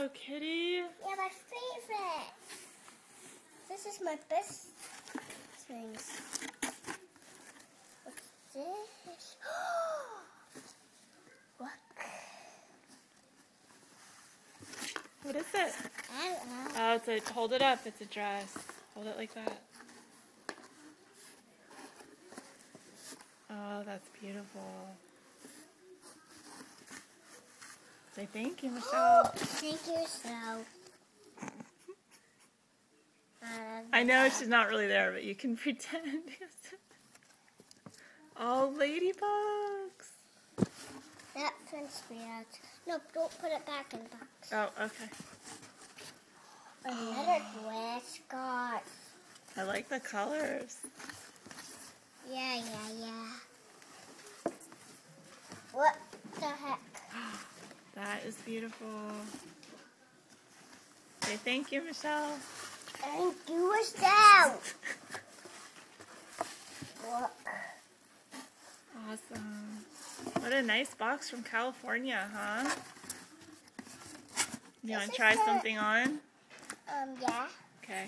Hello Kitty. Yeah, my favorite. This is my best things. What's this? Look. What is it? I don't know. Oh, it's a, hold it up. It's a dress. Hold it like that. Oh, that's beautiful. Say thank you, Michelle. Thank you, so. I know she's not really there, but you can pretend. Oh, ladybugs. That's inspired. No, don't put it back in the box. Oh, okay. Another dress, God. I like the colors. Yeah. What the heck? That is beautiful. Say thank you, Michelle. Thank you, Michelle. Look. Awesome. What a nice box from California, huh? You want to try something on? Yeah. Okay.